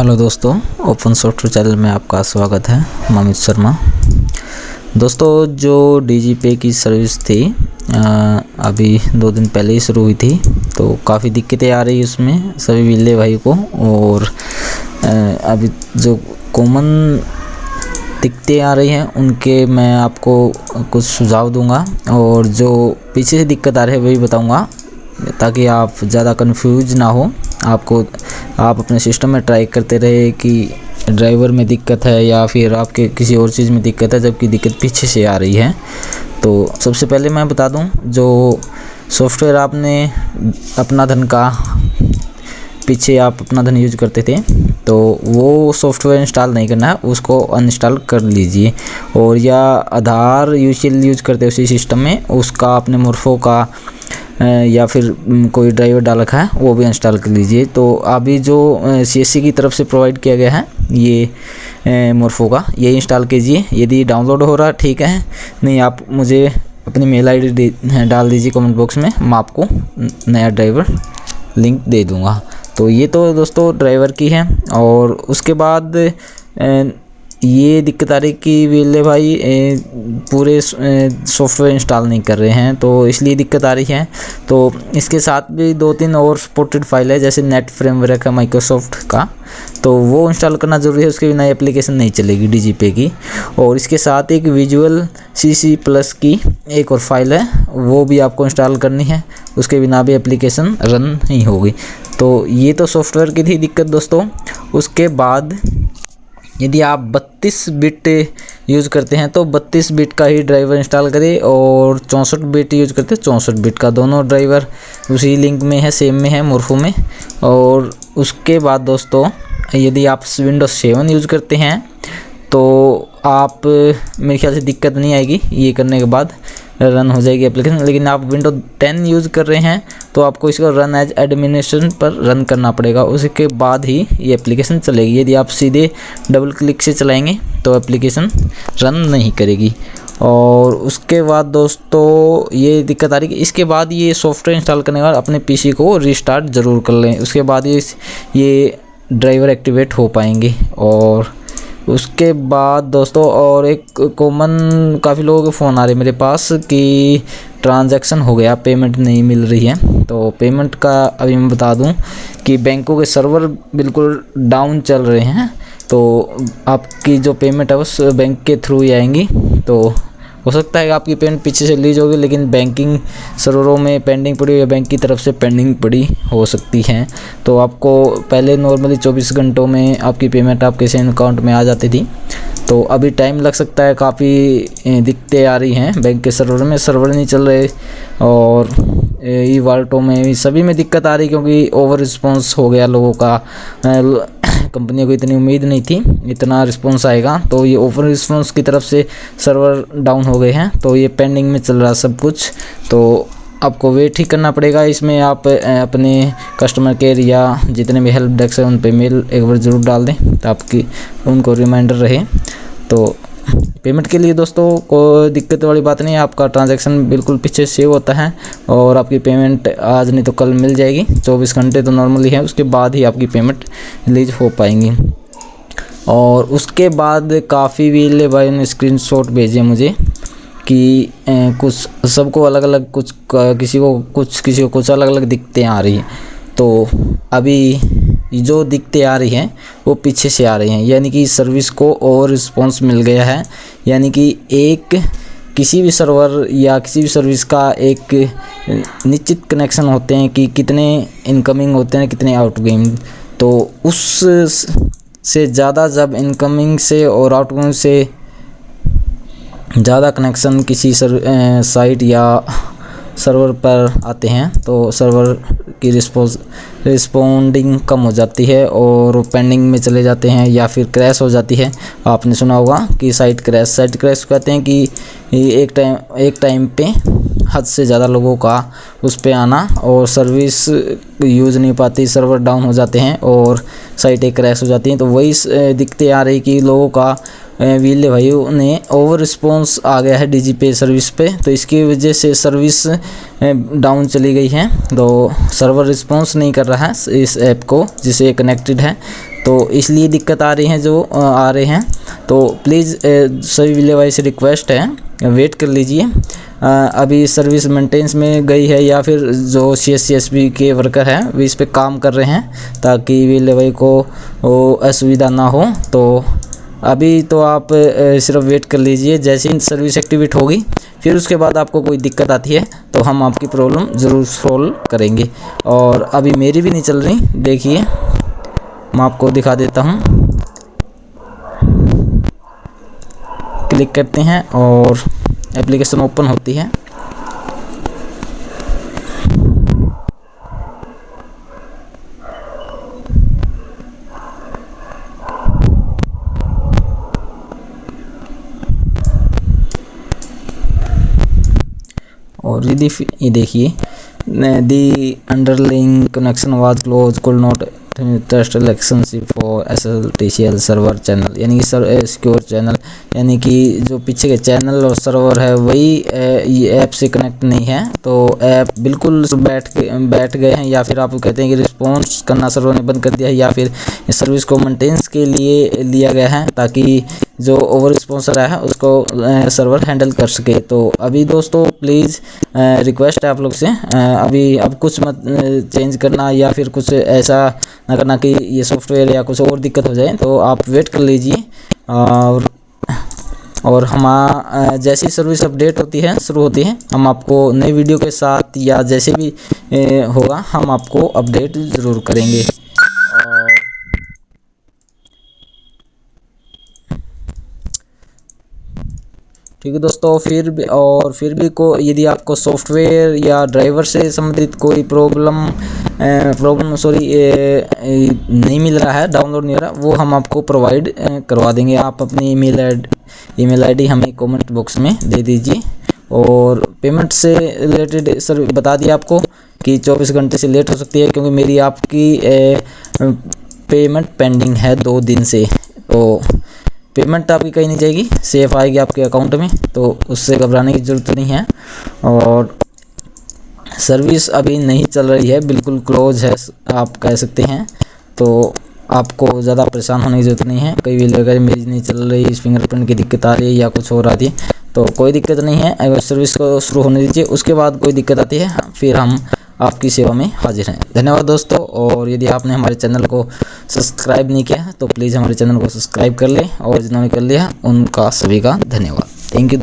Hello दोस्तों, open software channel में आपका स्वागत है। मैं अमित शर्मा। दोस्तों, जो डीजीपे की सर्विस थी अभी 2 दिन पहले ही शुरू हुई थी, तो काफ़ी दिक्कतें आ रही उसमें सभी बिल्ले भाई को। और अभी जो कॉमन दिक्कतें आ रही हैं उनके मैं आपको कुछ सुझाव दूंगा, और जो पीछे से दिक्कत आ रही है वही बताऊंगा, ताकि आप ज़्यादा कंफ्यूज ना हो। आप अपने सिस्टम में ट्राई करते रहे कि ड्राइवर में दिक्कत है या फिर आपके किसी और चीज़ में दिक्कत है, जबकि दिक्कत पीछे से आ रही है। तो सबसे पहले मैं बता दूं, जो सॉफ्टवेयर आपने अपना धन का पीछे आप अपना धन यूज करते थे, तो वो सॉफ्टवेयर इंस्टॉल नहीं करना है, उसको अनइंस्टॉल कर लीजिए। और या आधार यूज करते उसी सिस्टम में, उसका आपने मोर्फो का या फिर कोई ड्राइवर डाल रखा है वो भी इंस्टॉल कर लीजिए। तो अभी जो CSC की तरफ से प्रोवाइड किया गया है ये मोर्फो का, ये इंस्टॉल कीजिए। यदि डाउनलोड हो रहा ठीक है, नहीं आप मुझे अपनी मेल ID डाल दीजिए कमेंट बॉक्स में, मैं आपको नया ड्राइवर लिंक दे दूँगा। तो ये तो दोस्तों ड्राइवर की है। और उसके बाद ये दिक्कत आ रही कि विले भाई पूरे सॉफ्टवेयर इंस्टॉल नहीं कर रहे हैं, तो इसलिए दिक्कत आ रही है। तो इसके साथ भी 2-3 और सपोर्टेड फाइल है, जैसे नेट फ्रेमवर्क है माइक्रोसॉफ्ट का, तो वो इंस्टॉल करना ज़रूरी है। उसके बिना एप्लीकेशन नहीं चलेगी डीजीपे की। और इसके साथ एक विजुअल C++ की एक और फाइल है, वो भी आपको इंस्टॉल करनी है, उसके बिना भी एप्लीकेशन रन नहीं होगी। तो ये तो सॉफ्टवेयर की थी दिक्कत दोस्तों। उसके बाद यदि आप 32 बिट यूज़ करते हैं तो 32 बिट का ही ड्राइवर इंस्टॉल करें, और 64 बिट यूज़ करते हैं 64 बिट का। दोनों ड्राइवर उसी लिंक में है, सेम में है, मोर्फो में। और उसके बाद दोस्तों, यदि आप विंडोज 7 यूज़ करते हैं तो आप मेरे ख्याल से दिक्कत नहीं आएगी, ये करने के बाद रन हो जाएगी एप्लीकेशन। लेकिन आप विंडोज 10 यूज़ कर रहे हैं तो आपको इसको रन एज एडमिनिस्ट्रेशन पर रन करना पड़ेगा, उसके बाद ही ये एप्लीकेशन चलेगी। यदि आप सीधे डबल क्लिक से चलाएंगे तो एप्लीकेशन रन नहीं करेगी। और उसके बाद दोस्तों ये दिक्कत आ रही है कि इसके बाद ये सॉफ्टवेयर इंस्टॉल करने के बाद अपने पीसी को रिस्टार्ट ज़रूर कर लें, उसके बाद ये ड्राइवर एक्टिवेट हो पाएंगे। और उसके बाद दोस्तों, और एक कॉमन काफ़ी लोगों के फ़ोन आ रहे हैं मेरे पास कि ट्रांजैक्शन हो गया, पेमेंट नहीं मिल रही है। तो पेमेंट का अभी मैं बता दूं कि बैंकों के सर्वर बिल्कुल डाउन चल रहे हैं, तो आपकी जो पेमेंट है उस बैंक के थ्रू ही आएंगी। तो हो सकता है कि आपकी पेमेंट पीछे से रिलीज होगी, लेकिन बैंकिंग सर्वरों में पेंडिंग पड़ी या बैंक की तरफ से पेंडिंग पड़ी हो सकती है। तो आपको पहले नॉर्मली 24 घंटों में आपकी पेमेंट आपके सेम अकाउंट में आ जाती थी, तो अभी टाइम लग सकता है। काफ़ी दिक्कतें आ रही हैं बैंक के सर्वर में, सर्वर नहीं चल रहे, और ई वॉलेटों में सभी में दिक्कत आ रही, क्योंकि ओवर रिस्पॉन्स हो गया लोगों का। कंपनियों को इतनी उम्मीद नहीं थी इतना रिस्पॉन्स आएगा, तो ये ओवर रिस्पॉन्स की तरफ से सर्वर डाउन हो गए हैं। तो ये पेंडिंग में चल रहा सब कुछ, तो आपको वेट ही करना पड़ेगा। इसमें आप अपने कस्टमर केयर या जितने भी हेल्प डेस्क है उन पे मेल एक बार ज़रूर डाल दें, तो आपकी उनको रिमाइंडर रहे। तो पेमेंट के लिए दोस्तों कोई दिक्कत वाली बात नहीं है, आपका ट्रांजैक्शन बिल्कुल पीछे सेव होता है, और आपकी पेमेंट आज नहीं तो कल मिल जाएगी। 24 घंटे तो नॉर्मली है, उसके बाद ही आपकी पेमेंट रिलीज हो पाएंगी। और उसके बाद काफ़ी विले भाई ने स्क्रीनशॉट भेजे मुझे कि कुछ सबको अलग अलग किसी को कुछ अलग अलग दिक्कतें आ रही हैं। तो अभी जो दिक्कतें आ रही हैं वो पीछे से आ रही हैं, यानी कि सर्विस को और रिस्पॉन्स मिल गया है। यानी कि किसी भी सर्वर या किसी भी सर्विस का एक निश्चित कनेक्शन होते हैं कि कितने इनकमिंग होते हैं कितने आउटगोइंग। तो उस से ज़्यादा जब इनकमिंग से और आउटगोइंग से ज़्यादा कनेक्शन किसी साइट या सर्वर पर आते हैं, तो सर्वर की रिस्पॉन्डिंग कम हो जाती है और पेंडिंग में चले जाते हैं, या फिर क्रैश हो जाती है। आपने सुना होगा कि साइट क्रैश कहते हैं कि एक टाइम पे हद से ज़्यादा लोगों का उस पे आना, और सर्विस यूज़ नहीं पाती, सर्वर डाउन हो जाते हैं और साइटें क्रैश हो जाती हैं। तो वही दिक्कतें आ रही कि लोगों का वीले भाइयों ने ओवर रिस्पॉन्स आ गया है DigiPay सर्विस पे, तो इसकी वजह से सर्विस डाउन चली गई है। तो सर्वर रिस्पॉन्स नहीं कर रहा है इस ऐप को जिसे कनेक्टेड है, तो इसलिए दिक्कत आ रही हैं जो आ रहे हैं। तो प्लीज़ सभी वीले भाई से रिक्वेस्ट है वेट कर लीजिए। अभी सर्विस मेंटेनेंस में गई है या फिर जो CSCSB के वर्कर हैं वे इस पे काम कर रहे हैं ताकि वीले भाई को असुविधा ना हो। तो अभी तो आप सिर्फ वेट कर लीजिए, जैसे ही सर्विस एक्टिवेट होगी फिर उसके बाद आपको कोई दिक्कत आती है तो हम आपकी प्रॉब्लम ज़रूर सॉल्व करेंगे। और अभी मेरी भी नहीं चल रही, देखिए मैं आपको दिखा देता हूँ। क्लिक करते हैं और एप्लीकेशन ओपन होती है। और ये देखिए the underlying connection was close, could not trust relationship for SSL server channel, यानी कि सिक्योर चैनल, यानी कि जो पीछे के चैनल और सर्वर है वही ये ऐप से कनेक्ट नहीं है। तो ऐप बिल्कुल बैठ गए हैं, या फिर आप कहते हैं कि रिस्पॉन्स करना सर्वर ने बंद कर दिया है, या फिर इस सर्विस को मेंटेनेंस के लिए लिया गया है ताकि जो ओवर रिस्पॉन्सर है उसको सर्वर हैंडल कर सके। तो अभी दोस्तों प्लीज़ रिक्वेस्ट है आप लोग से, अभी अब कुछ मत चेंज करना या फिर कुछ ऐसा ना करना कि ये सॉफ्टवेयर या कुछ और दिक्कत हो जाए। तो आप वेट कर लीजिए और हम जैसी सर्विस अपडेट होती है शुरू होती है हम आपको नई वीडियो के साथ या जैसे भी होगा हम आपको अपडेट ज़रूर करेंगे। ठीक है दोस्तों, फिर भी यदि आपको सॉफ्टवेयर या ड्राइवर से संबंधित कोई प्रॉब्लम नहीं मिल रहा है, डाउनलोड नहीं हो रहा, वो हम आपको प्रोवाइड करवा देंगे। आप अपनी ईमेल आईडी हमें कमेंट बॉक्स में दे दीजिए। और पेमेंट से रिलेटेड सर बता दिया आपको कि 24 घंटे से लेट हो सकती है, क्योंकि मेरी आपकी पेमेंट पेंडिंग है 2 दिन से। तो पेमेंट आपकी कहीं नहीं जाएगी, सेफ आएगी आपके अकाउंट में, तो उससे घबराने की ज़रूरत नहीं है। और सर्विस अभी नहीं चल रही है, बिल्कुल क्लोज है आप कह सकते हैं। तो आपको ज़्यादा परेशान होने की ज़रूरत नहीं है। कई भी अगर मेरी नहीं चल रही, इस फिंगरप्रिंट की दिक्कत आ रही है या कुछ और आती है तो कोई दिक्कत नहीं है। अगर सर्विस को शुरू होने दीजिए, उसके बाद कोई दिक्कत आती है फिर हम आपकी सेवा में हाजिर हैं। धन्यवाद दोस्तों। और यदि आपने हमारे चैनल को सब्सक्राइब नहीं किया है तो प्लीज़ हमारे चैनल को सब्सक्राइब कर लें, और जिन्होंने कर लिया उनका सभी का धन्यवाद। Thank you.